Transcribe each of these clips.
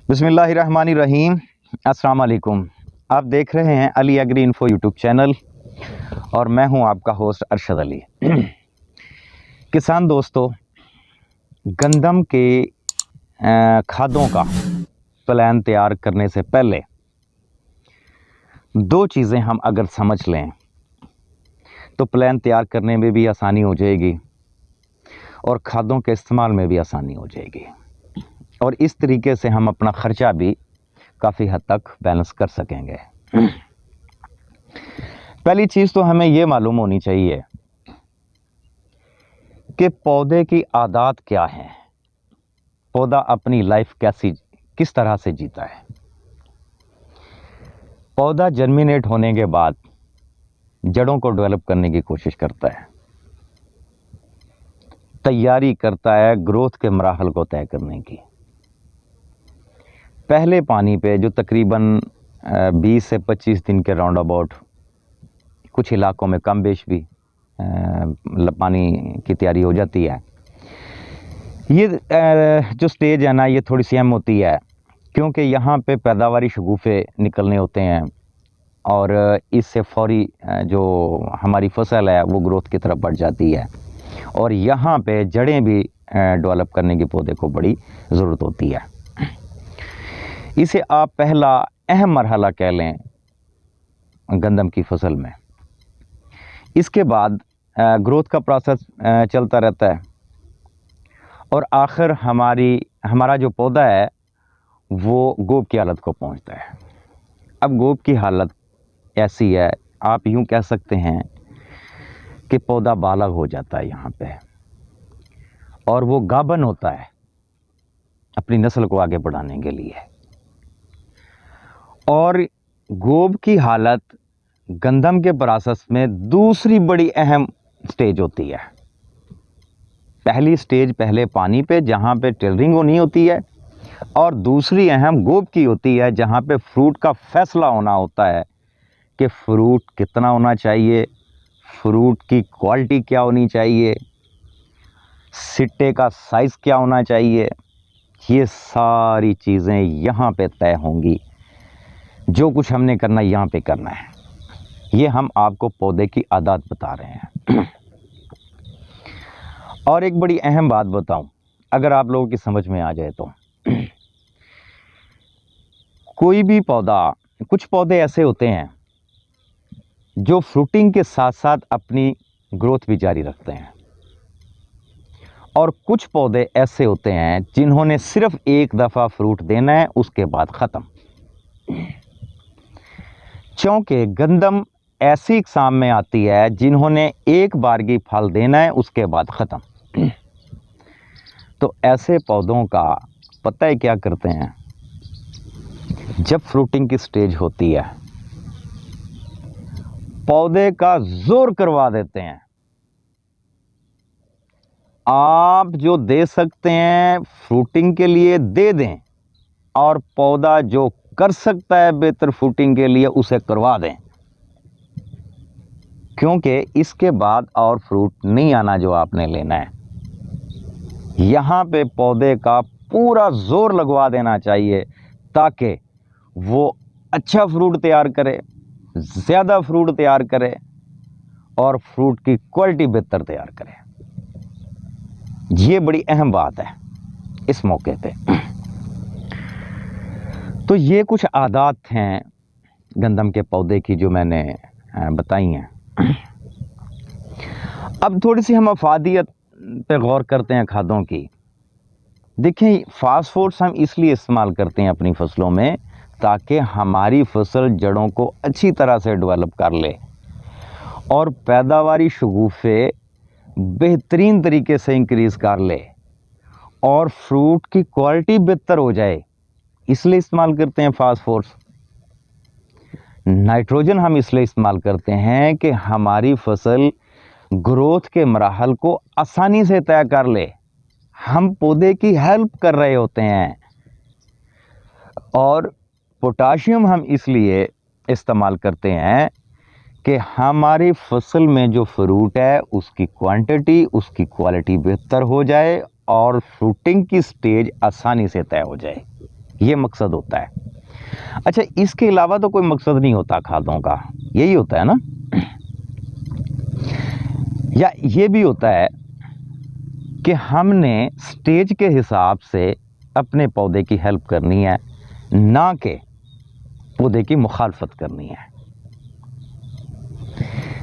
बिस्मिल्लाहिर्रहमानिर्रहीम। अस्सलाम वालेकुम। आप देख रहे हैं Ali Agri Info YouTube channel और मैं हूं आपका होस्ट अरशद अली। किसान दोस्तों, गंदम के खादों का प्लान तैयार करने से पहले दो चीज़ें हम अगर समझ लें तो प्लान तैयार करने में भी आसानी हो जाएगी और खादों के इस्तेमाल में भी आसानी हो जाएगी और इस तरीके से हम अपना ख़र्चा भी काफ़ी हद तक बैलेंस कर सकेंगे। पहली चीज़ तो हमें ये मालूम होनी चाहिए कि पौधे की आदत क्या है, पौधा अपनी लाइफ किस तरह से जीता है। पौधा जर्मिनेट होने के बाद जड़ों को डेवलप करने की कोशिश करता है, तैयारी करता है ग्रोथ के मराहल को तय करने की। पहले पानी पे जो तकरीबन 20 से 25 दिन के राउंड अबाउट, कुछ इलाकों में कम बेश भी पानी की तैयारी हो जाती है। ये जो स्टेज है ना, ये थोड़ी सी अहम होती है क्योंकि यहाँ पे पैदावारी शगुफ़े निकलने होते हैं और इससे फौरी जो हमारी फसल है वो ग्रोथ की तरफ बढ़ जाती है और यहाँ पे जड़ें भी डेवलप करने की पौधे को बड़ी ज़रूरत होती है। इसे आप पहला अहम मरहला कह लें गंदम की फसल में। इसके बाद ग्रोथ का प्रोसेस चलता रहता है और आखिर हमारा जो पौधा है वो गोब की हालत को पहुंचता है। अब गोब की हालत ऐसी है, आप यूं कह सकते हैं कि पौधा बालग हो जाता है यहाँ पे और वो गाबन होता है अपनी नस्ल को आगे बढ़ाने के लिए। और गोब की हालत गंदम के प्रोसेस में दूसरी बड़ी अहम स्टेज होती है। पहली स्टेज पहले पानी पे जहाँ पे टेलरिंग होनी होती है और दूसरी अहम गोब की होती है जहाँ पे फ्रूट का फैसला होना होता है कि फ्रूट कितना होना चाहिए, फ्रूट की क्वालिटी क्या होनी चाहिए, सिट्टे का साइज़ क्या होना चाहिए। ये सारी चीज़ें यहाँ पे तय होंगी। जो कुछ हमने करना यहाँ पे करना है। ये हम आपको पौधे की आदत बता रहे हैं। और एक बड़ी अहम बात बताऊं, अगर आप लोगों की समझ में आ जाए तो कोई भी पौधा, कुछ पौधे ऐसे होते हैं जो फ्रूटिंग के साथ साथ अपनी ग्रोथ भी जारी रखते हैं और कुछ पौधे ऐसे होते हैं जिन्होंने सिर्फ एक दफ़ा फ्रूट देना है, उसके बाद ख़त्म। चूँकि गंदम ऐसी इक़साम में आती है जिन्होंने एक बारगी फल देना है, उसके बाद ख़त्म। तो ऐसे पौधों का पता है क्या करते हैं, जब फ्रूटिंग की स्टेज होती है पौधे का जोर करवा देते हैं। आप जो दे सकते हैं फ्रूटिंग के लिए दे दें और पौधा जो कर सकता है बेहतर फ्रूटिंग के लिए उसे करवा दें, क्योंकि इसके बाद और फ्रूट नहीं आना जो आपने लेना है। यहाँ पे पौधे का पूरा जोर लगवा देना चाहिए ताकि वो अच्छा फ्रूट तैयार करे, ज़्यादा फ्रूट तैयार करे और फ्रूट की क्वालिटी बेहतर तैयार करे। ये बड़ी अहम बात है इस मौके पे। तो ये कुछ आदत हैं गंदम के पौधे की जो मैंने बताई हैं। अब थोड़ी सी हम अफादियत पे गौर करते हैं खादों की। देखिए, फास्फोर्स हम इसलिए इस्तेमाल करते हैं अपनी फसलों में ताकि हमारी फसल जड़ों को अच्छी तरह से डेवलप कर ले और पैदावारी शगुफ़े बेहतरीन तरीके से इंक्रीज़ कर ले और फ्रूट की क्वालिटी बेहतर हो जाए, इसलिए इस्तेमाल करते हैं फास्फोर्स। नाइट्रोजन हम इसलिए इस्तेमाल करते हैं कि हमारी फसल ग्रोथ के मराहल को आसानी से तय कर ले। हम पौधे की हेल्प कर रहे होते हैं। और पोटाशियम हम इसलिए इस्तेमाल करते हैं कि हमारी फसल में जो फ्रूट है उसकी क्वांटिटी, उसकी क्वालिटी बेहतर हो जाए और फ्रूटिंग की स्टेज आसानी से तय हो जाए। ये मकसद होता है। अच्छा, इसके अलावा तो कोई मकसद नहीं होता खादों का, यही होता है ना। या ये भी होता है कि हमने स्टेज के हिसाब से अपने पौधे की हेल्प करनी है, ना कि पौधे की मुखालफत करनी है।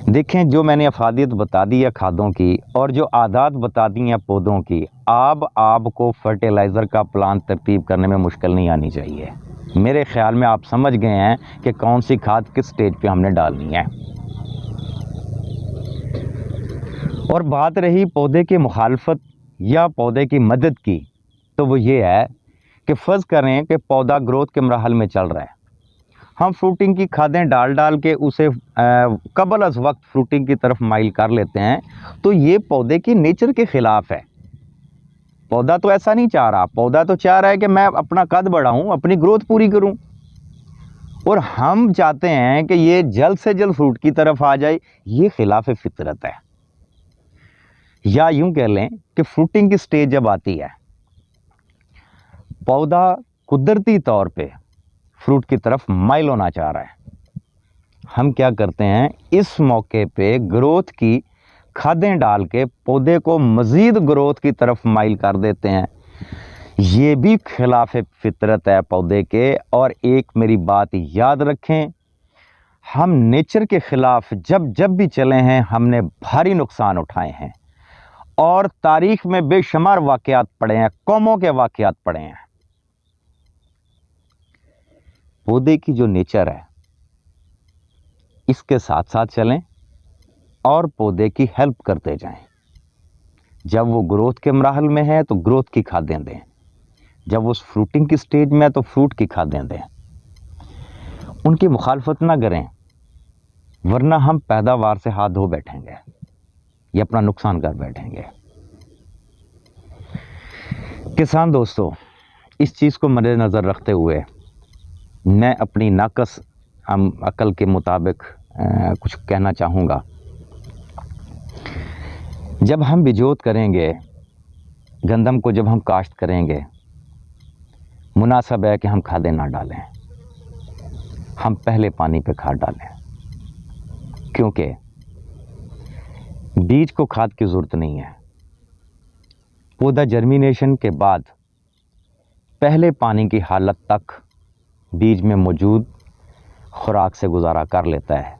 देखें, जो मैंने अफादियत बता दी है खादों की और जो आदात बता दी हैं पौधों की, आपको फर्टिलाइज़र का प्लान तरतीब करने में मुश्किल नहीं आनी चाहिए। मेरे ख्याल में आप समझ गए हैं कि कौन सी खाद किस स्टेज पे हमने डालनी है। और बात रही पौधे की मुखालफत या पौधे की मदद की, तो वो ये है कि फ़र्ज़ करें कि पौधा ग्रोथ के मराहल में चल रहा है, हम फ्रूटिंग की खादें डाल डाल के उसे कबल अज़ वक्त फ्रूटिंग की तरफ माइल कर लेते हैं, तो ये पौधे की नेचर के ख़िलाफ़ है। पौधा तो ऐसा नहीं चाह रहा, पौधा तो चाह रहा है कि मैं अपना कद बढ़ाऊं, अपनी ग्रोथ पूरी करूं, और हम चाहते हैं कि ये जल्द से जल्द फ्रूट की तरफ आ जाए। ये खिलाफ फितरत है। या यूं कह लें कि फ्रूटिंग की स्टेज जब आती है, पौधा कुदरती तौर पे फ्रूट की तरफ माइल होना चाह रहा है, हम क्या करते हैं, इस मौके पे ग्रोथ की खादें डाल के पौधे को मज़ीद ग्रोथ की तरफ माइल कर देते हैं। ये भी खिलाफ फितरत है पौधे के। और एक मेरी बात याद रखें, हम नेचर के ख़िलाफ़ जब जब भी चले हैं, हमने भारी नुकसान उठाए हैं और तारीख़ में बेशुमार वाक़यात पड़े हैं, कौमों के वाक़यात पड़े हैं। पौधे की जो नेचर है, इसके साथ साथ चलें और पौधे की हेल्प करते जाएं। जब वो ग्रोथ के मराहल में है तो ग्रोथ की खादें दें, जब वो फ्रूटिंग की स्टेज में है तो फ्रूट की खादें दें। उनकी मुखालफत ना करें, वरना हम पैदावार से हाथ धो बैठेंगे या अपना नुकसान कर बैठेंगे। किसान दोस्तों, इस चीज़ को मद्देनज़र रखते हुए मैं अपनी नाकस अकल के मुताबिक कुछ कहना चाहूँगा। जब हम बिजोत करेंगे, गंदम को जब हम काश्त करेंगे, मुनासिब है कि हम खादें ना डालें, हम पहले पानी पे खाद डालें, क्योंकि बीज को खाद की ज़रूरत नहीं है। पौधा जर्मिनेशन के बाद पहले पानी की हालत तक बीज में मौजूद खुराक से गुजारा कर लेता है,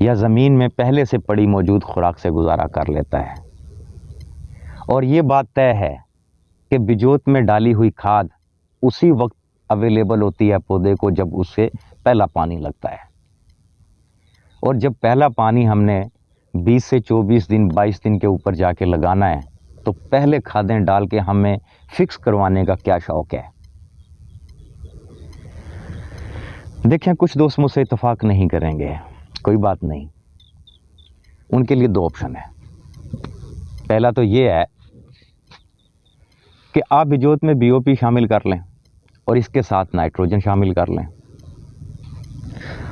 या ज़मीन में पहले से पड़ी मौजूद खुराक से गुजारा कर लेता है। और ये बात तय है कि बिजोत में डाली हुई खाद उसी वक्त अवेलेबल होती है पौधे को जब उससे पहला पानी लगता है। और जब पहला पानी हमने 20 से 24 दिन 22 दिन के ऊपर जाके लगाना है, तो पहले खादें डाल के हमें फिक्स करवाने का क्या शौक़ है। देखें, कुछ दोस्त मुझसे इत्तेफाक नहीं करेंगे, कोई बात नहीं, उनके लिए दो ऑप्शन है। पहला तो ये है कि आप बिजोत में बीओपी शामिल कर लें और इसके साथ नाइट्रोजन शामिल कर लें।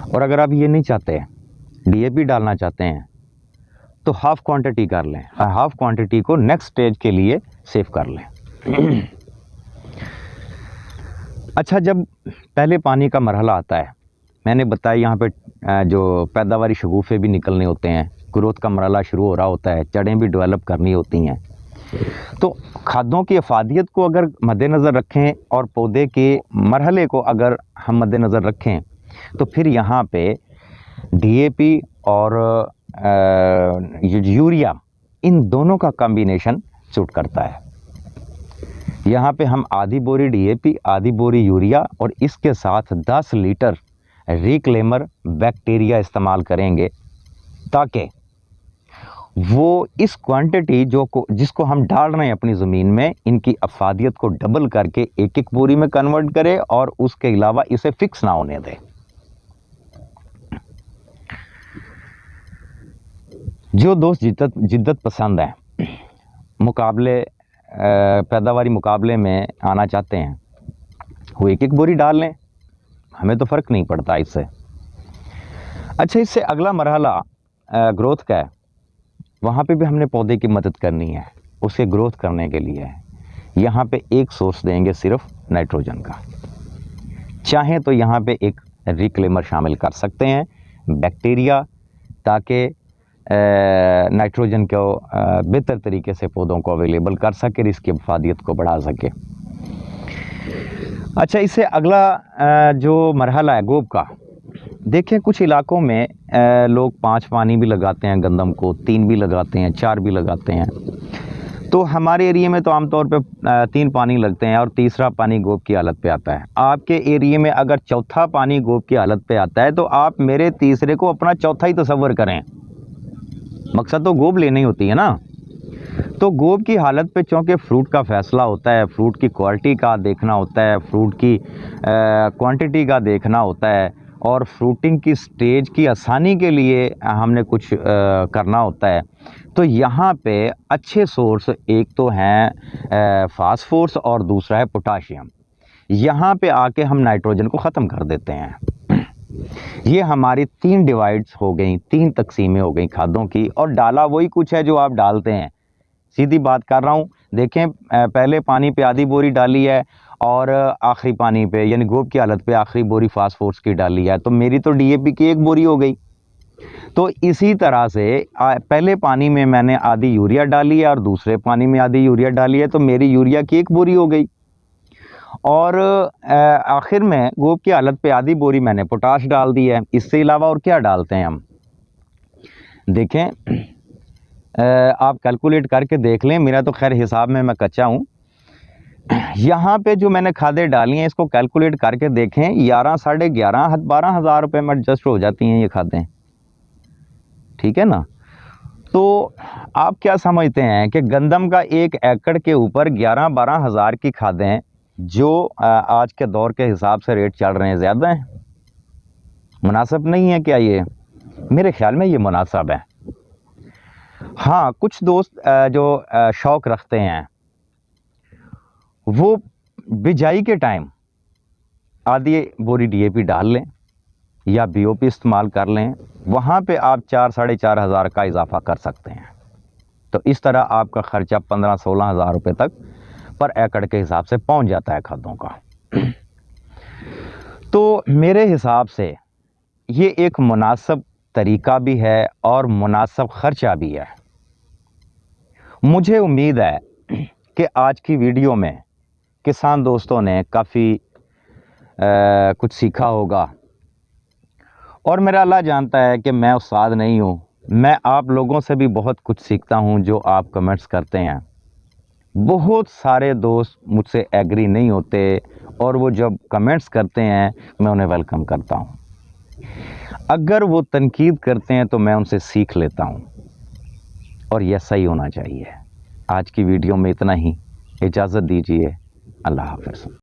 और अगर आप ये नहीं चाहते, डीएपी डालना चाहते हैं, तो हाफ़ क्वांटिटी कर लें, हाफ़ क्वांटिटी को नेक्स्ट स्टेज के लिए सेव कर लें। अच्छा, जब पहले पानी का मरहला आता है, मैंने बताया यहाँ पे जो पैदावारी शगुफ़े भी निकलने होते हैं, ग्रोथ का मरहला शुरू हो रहा होता है, जड़ें भी डेवलप करनी होती हैं। तो खादों की अफादियत को अगर मद्देनज़र रखें और पौधे के मरहले को अगर हम मद्देनज़र रखें, तो फिर यहाँ पे डीएपी और यूरिया, इन दोनों का कॉम्बिनेशन सूट करता है। यहाँ पे हम आधी बोरी डीएपी, आधी बोरी यूरिया और इसके साथ 10 लीटर रिक्लेमर बैक्टीरिया इस्तेमाल करेंगे, ताकि वो इस क्वांटिटी जिसको हम डाल रहे हैं अपनी ज़मीन में, इनकी अफादियत को डबल करके एक एक बोरी में कन्वर्ट करे और उसके अलावा इसे फिक्स ना होने दे। जो दोस्त जिद्दत पसंद है, मुकाबले पैदावारी मुकाबले में आना चाहते हैं, वो एक एक बोरी डाल लें, हमें तो फ़र्क नहीं पड़ता इससे। अच्छा, इससे अगला मरहला ग्रोथ का है, वहाँ पे भी हमने पौधे की मदद करनी है उसके ग्रोथ करने के लिए। यहाँ पे एक सोर्स देंगे सिर्फ नाइट्रोजन का। चाहें तो यहाँ पे एक रिक्लेमर शामिल कर सकते हैं, बैक्टीरिया, ताकि नाइट्रोजन को बेहतर तरीके से पौधों को अवेलेबल कर सके, इसकी अफादियत को बढ़ा सके। अच्छा, इससे अगला जो मरहला है गोब का, देखें कुछ इलाकों में लोग 5 पानी भी लगाते हैं गंदम को, 3 भी लगाते हैं, 4 भी लगाते हैं। तो हमारे एरिया में तो आमतौर पे 3 पानी लगते हैं और तीसरा पानी गोब की हालत पे आता है। आपके एरिया में अगर चौथा पानी गोब की हालत पे आता है तो आप मेरे तीसरे को अपना चौथा ही तसव्वुर करें। मकसद तो गोब लेनी होती है ना। तो गोब की हालत पे चूँकि फ्रूट का फ़ैसला होता है, फ्रूट की क्वालिटी का देखना होता है, फ्रूट की क्वांटिटी का देखना होता है, और फ्रूटिंग की स्टेज की आसानी के लिए हमने कुछ करना होता है। तो यहाँ पे अच्छे सोर्स एक तो हैं फास्फोरस और दूसरा है पोटाशियम। यहाँ पे आके हम नाइट्रोजन को ख़त्म कर देते हैं। ये हमारी 3 डिवाइड्स हो गई, 3 तकसीमें हो गई खादों की, और डाला वही कुछ है जो आप डालते हैं। सीधी बात कर रहा हूँ, देखें पहले पानी पे आधी बोरी डाली है और आखिरी पानी पे यानी गोब की हालत पे आखिरी बोरी फास्फोरस की डाली है, तो मेरी तो डीएपी की 1 बोरी हो गई। तो इसी तरह से पहले पानी में मैंने आधी यूरिया डाली है और दूसरे पानी में आधी यूरिया डाली है, तो मेरी यूरिया की 1 बोरी हो गई। और आखिर में गोब की हालत पे आधी बोरी मैंने पोटाश डाल दी है। इससे अलावा और क्या डालते हैं हम, देखें आप कैलकुलेट करके देख लें। मेरा तो खैर हिसाब में मैं कच्चा हूँ। यहाँ पे जो मैंने खादें डाली हैं इसको कैलकुलेट करके देखें, 11, साढ़े 11, 12,000 रुपये में एडजस्ट हो जाती हैं ये खादें, ठीक है ना। तो आप क्या समझते हैं कि गंदम का 1 एकड़ के ऊपर 11-12 हज़ार की खादें जो आज के दौर के हिसाब से रेट चल रहे हैं, ज़्यादा हैं? मुनासिब नहीं है क्या ये? मेरे ख्याल में ये मुनासिब है। हाँ, कुछ दोस्त जो शौक़ रखते हैं वो बिजाई के टाइम आधी बोरी डीएपी डाल लें या बीओपी इस्तेमाल कर लें, वहाँ पे आप 4 साढ़े 4 हज़ार का इजाफा कर सकते हैं। तो इस तरह आपका ख़र्चा 15-16 हज़ार रुपये तक पर एकड़ के हिसाब से पहुँच जाता है खादों का। तो मेरे हिसाब से ये एक मुनासिब तरीका भी है और मुनासिब ख़र्चा भी है। मुझे उम्मीद है कि आज की वीडियो में किसान दोस्तों ने काफ़ी कुछ सीखा होगा, और मेरा अल्लाह जानता है कि मैं उस्ताद नहीं हूँ। मैं आप लोगों से भी बहुत कुछ सीखता हूँ जो आप कमेंट्स करते हैं। बहुत सारे दोस्त मुझसे एग्री नहीं होते और वो जब कमेंट्स करते हैं मैं उन्हें वेलकम करता हूँ। अगर वो तनकीद करते हैं तो मैं उनसे सीख लेता हूँ, और यह सही होना चाहिए। आज की वीडियो में इतना ही, इजाज़त दीजिए। अल्लाह हाफ़िज़।